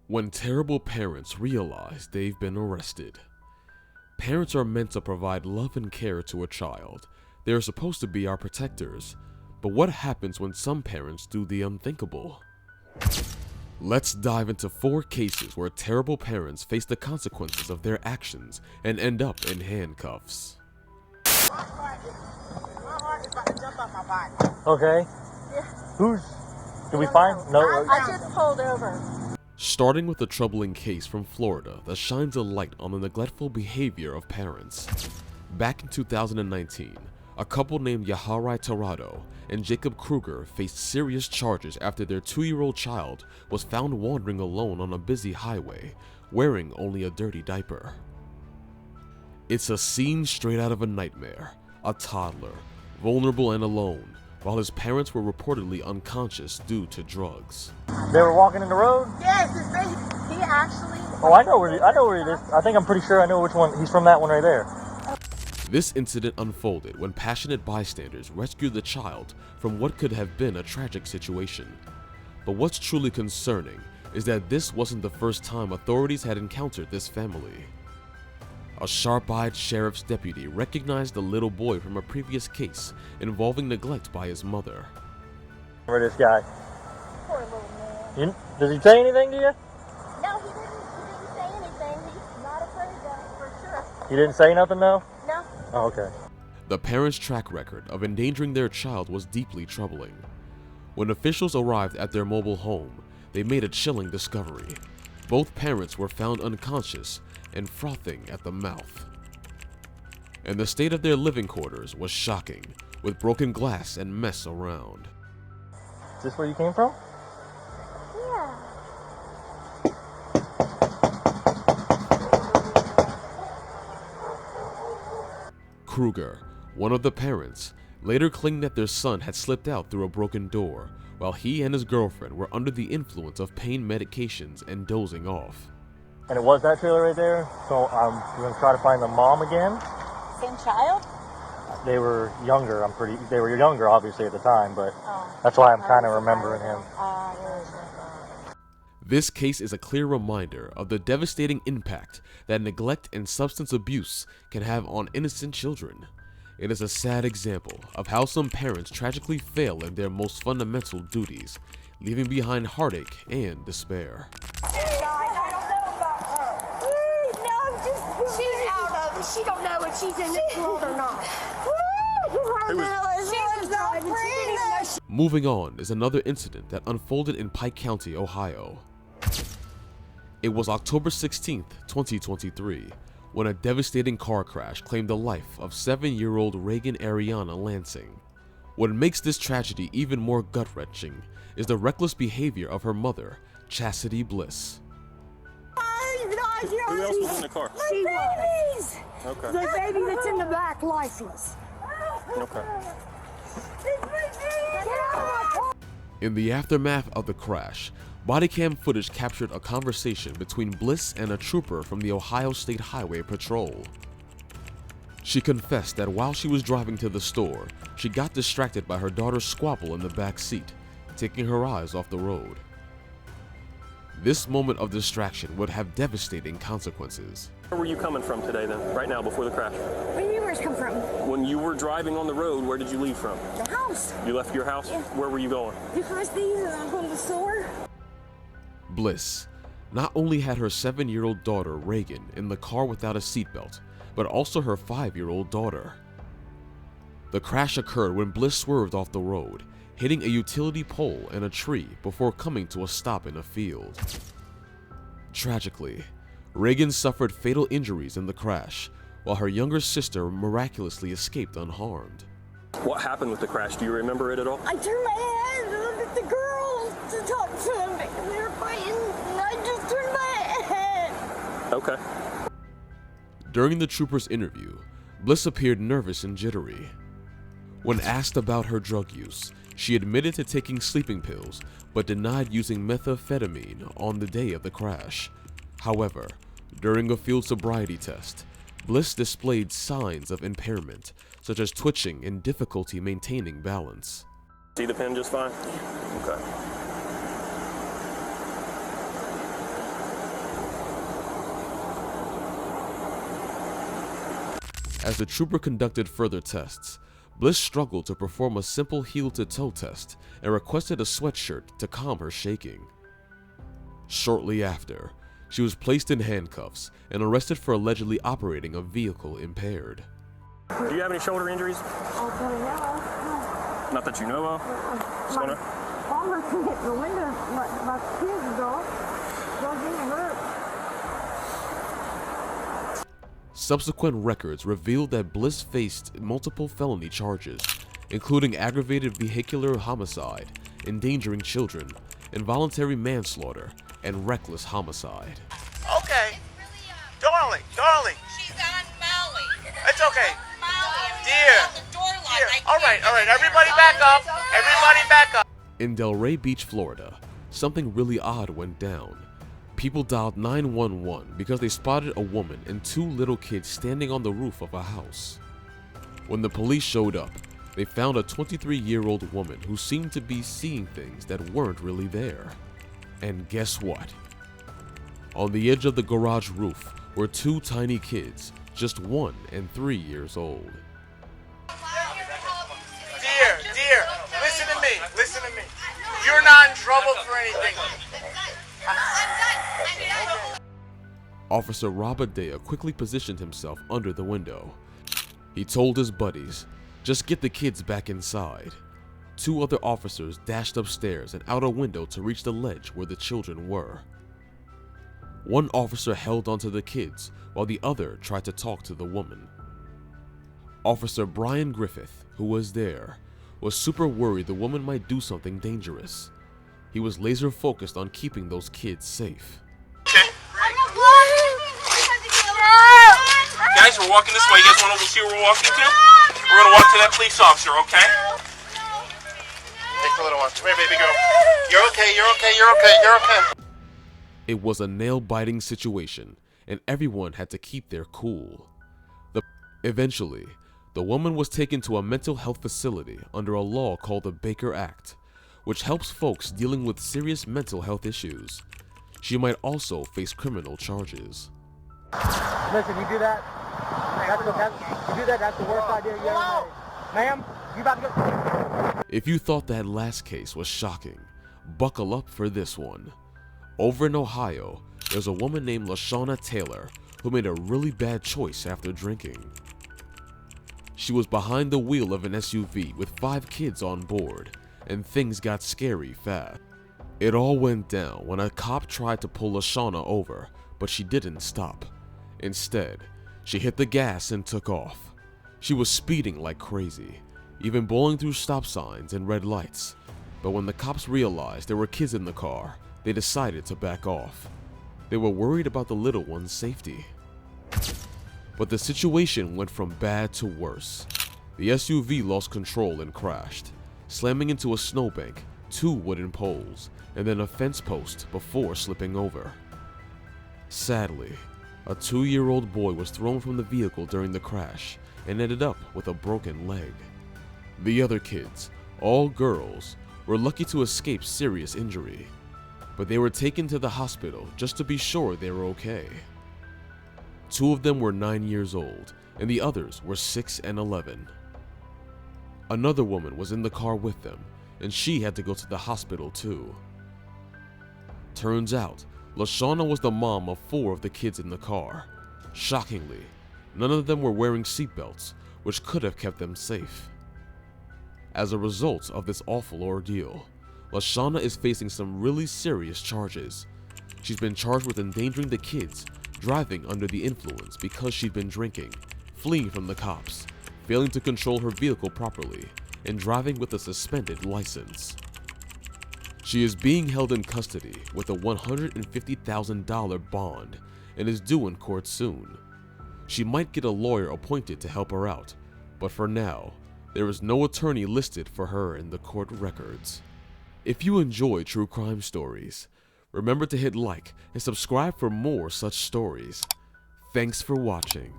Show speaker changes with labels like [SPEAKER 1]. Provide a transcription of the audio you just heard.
[SPEAKER 1] When terrible parents realize they've been arrested. Parents are meant to provide love and care to a child. They are supposed to be our protectors. But what happens when some parents do the unthinkable? Let's dive into 4 cases where terrible parents face the consequences of their actions and end up in handcuffs.
[SPEAKER 2] Okay.
[SPEAKER 3] Yeah.
[SPEAKER 2] Did we find? No.
[SPEAKER 3] I just pulled over.
[SPEAKER 1] Starting with a troubling case from Florida that shines a light on the neglectful behavior of parents. Back in 2019, a couple named Yaharai Tirado and Jacob Kruger faced serious charges after their 2-year-old child was found wandering alone on a busy highway, wearing only a dirty diaper. It's a scene straight out of a nightmare. A toddler, vulnerable and alone, while his parents were reportedly unconscious due to drugs.
[SPEAKER 2] They were walking in the road?
[SPEAKER 3] Yes, he actually...
[SPEAKER 2] Oh, I know where he is. I think I'm pretty sure I know which one. He's from that one right there.
[SPEAKER 1] This incident unfolded when passionate bystanders rescued the child from what could have been a tragic situation. But what's truly concerning is that this wasn't the first time authorities had encountered this family. A sharp-eyed sheriff's deputy recognized the little boy from a previous case involving neglect by his mother.
[SPEAKER 2] Remember this guy?
[SPEAKER 3] Poor little man.
[SPEAKER 2] Does he say anything to you?
[SPEAKER 3] No, he didn't say anything. He's not afraid of, for sure.
[SPEAKER 2] He didn't say nothing, though?
[SPEAKER 3] No.
[SPEAKER 2] Oh, okay.
[SPEAKER 1] The parents' track record of endangering their child was deeply troubling. When officials arrived at their mobile home, they made a chilling discovery. Both parents were found unconscious and frothing at the mouth. And the state of their living quarters was shocking, with broken glass and mess around.
[SPEAKER 2] Is this where you came from?
[SPEAKER 3] Yeah.
[SPEAKER 1] Kruger, one of the parents, later claimed that their son had slipped out through a broken door while he and his girlfriend were under the influence of pain medications and dozing off.
[SPEAKER 2] And it was that trailer right there, so we're going to try to find the mom again.
[SPEAKER 3] Same child?
[SPEAKER 2] They were younger, they were younger obviously at the time, but that's why I'm kind of remembering him.
[SPEAKER 1] This case is a clear reminder of the devastating impact that neglect and substance abuse can have on innocent children. It is a sad example of how some parents tragically fail in their most fundamental duties, leaving behind heartache and despair.
[SPEAKER 4] She don't know if she's in this world or not.
[SPEAKER 1] Moving on is another incident that unfolded in Pike County, Ohio. It was October 16th, 2023, when a devastating car crash claimed the life of 7-year-old Reagan Ariana Lansing. What makes this tragedy even more gut-wrenching is the reckless behavior of her mother, Chastity Bliss.
[SPEAKER 5] Who else was in the car?
[SPEAKER 4] My babies!
[SPEAKER 5] Okay.
[SPEAKER 4] The baby that's in the back, lifeless.
[SPEAKER 5] Okay.
[SPEAKER 4] Get out of my car!
[SPEAKER 1] In the aftermath of the crash, Bodycam footage captured a conversation between Bliss and a trooper from the Ohio State Highway Patrol. She confessed that while she was driving to the store, she got distracted by her daughter's squabble in the back seat, taking her eyes off the road. This moment of distraction would have devastating consequences.
[SPEAKER 5] Where were you coming from today then, right now, before the crash?
[SPEAKER 4] Where do you yours come from?
[SPEAKER 5] When you were driving on the road, where did you leave from?
[SPEAKER 4] The house.
[SPEAKER 5] You left your house?
[SPEAKER 4] Yeah.
[SPEAKER 5] Where were you going?
[SPEAKER 4] Because these and I'm going to the store.
[SPEAKER 1] Bliss not only had her 7-year-old daughter Reagan in the car without a seatbelt, but also her 5-year-old daughter. The crash occurred when Bliss swerved off the road, hitting a utility pole and a tree before coming to a stop in a field. Tragically, Reagan suffered fatal injuries in the crash, while her younger sister miraculously escaped unharmed.
[SPEAKER 5] What happened with the crash? Do you remember it at all?
[SPEAKER 4] I turned my head to look at the girls to talk to them and they were fighting and I just turned my head.
[SPEAKER 5] Okay.
[SPEAKER 1] During the trooper's interview, Bliss appeared nervous and jittery. When asked about her drug use, she admitted to taking sleeping pills, but denied using methamphetamine on the day of the crash. However, during a field sobriety test, Bliss displayed signs of impairment, such as twitching and difficulty maintaining balance.
[SPEAKER 5] See the pen just fine? Okay.
[SPEAKER 1] As the trooper conducted further tests, Bliss struggled to perform a simple heel-to-toe test and requested a sweatshirt to calm her shaking. Shortly after, she was placed in handcuffs and arrested for allegedly operating a vehicle impaired.
[SPEAKER 5] Do you have any shoulder injuries? Not that you know of? Just wanna...
[SPEAKER 4] Father can hit the window, my kids dog. Don't get hurt.
[SPEAKER 1] Subsequent records revealed that Bliss faced multiple felony charges, including aggravated vehicular homicide, endangering children, involuntary manslaughter, and reckless homicide.
[SPEAKER 6] Okay. Darling.
[SPEAKER 7] She's on Molly.
[SPEAKER 6] It's okay.
[SPEAKER 7] Molly,
[SPEAKER 6] Dear.
[SPEAKER 7] on the door lock.
[SPEAKER 6] Dear.
[SPEAKER 7] I
[SPEAKER 6] All
[SPEAKER 7] can't
[SPEAKER 6] right.
[SPEAKER 7] get
[SPEAKER 6] Everybody
[SPEAKER 7] her.
[SPEAKER 6] back up. Everybody back up.
[SPEAKER 1] In Delray Beach, Florida, something really odd went down. People dialed 911 because they spotted a woman and two little kids standing on the roof of a house. When the police showed up, they found a 23-year-old woman who seemed to be seeing things that weren't really there. And guess what? On the edge of the garage roof were two tiny kids, just 1 and 3 years old.
[SPEAKER 6] Dear, listen to me. You're not in trouble for anything.
[SPEAKER 1] Officer Rob Adea quickly positioned himself under the window. He told his buddies, "Just get the kids back inside." 2 other officers dashed upstairs and out a window to reach the ledge where the children were. One officer held onto the kids while the other tried to talk to the woman. Officer Brian Griffith, who was there, was super worried the woman might do something dangerous. He was laser focused on keeping those kids safe.
[SPEAKER 6] Guys, we're walking this way. You guys want to see where we're walking to? We're going to walk to that police officer, okay? Take the little one. Come here, baby girl. You're okay.
[SPEAKER 1] It was a nail-biting situation, and everyone had to keep their cool. Eventually, the woman was taken to a mental health facility under a law called the Baker Act, which helps folks dealing with serious mental health issues. She might also face criminal charges.
[SPEAKER 2] Listen, you do that? That's the worst idea you ever made. Ma'am, you about to go?
[SPEAKER 1] If you thought that last case was shocking, buckle up for this one. Over in Ohio, there's a woman named LaShawna Taylor who made a really bad choice after drinking. She was behind the wheel of an SUV with 5 kids on board, and things got scary fast. It all went down when a cop tried to pull LaShawna over, but she didn't stop. Instead, she hit the gas and took off. She was speeding like crazy, even blowing through stop signs and red lights. But when the cops realized there were kids in the car, they decided to back off. They were worried about the little one's safety. But the situation went from bad to worse. The SUV lost control and crashed, slamming into a snowbank, 2 wooden poles, and then a fence post before slipping over. Sadly, a 2-year-old boy was thrown from the vehicle during the crash and ended up with a broken leg. The other kids, all girls, were lucky to escape serious injury, but they were taken to the hospital just to be sure they were okay. 2 of them were 9 years old, and the others were 6 and 11. Another woman was in the car with them, and she had to go to the hospital too. Turns out, LaShawna was the mom of 4 of the kids in the car. Shockingly, none of them were wearing seatbelts, which could have kept them safe. As a result of this awful ordeal, LaShawna is facing some really serious charges. She's been charged with endangering the kids, driving under the influence because she'd been drinking, fleeing from the cops, failing to control her vehicle properly, and driving with a suspended license. She is being held in custody with a $150,000 bond and is due in court soon. She might get a lawyer appointed to help her out, but for now, there is no attorney listed for her in the court records. If you enjoy true crime stories, remember to hit like and subscribe for more such stories. Thanks for watching.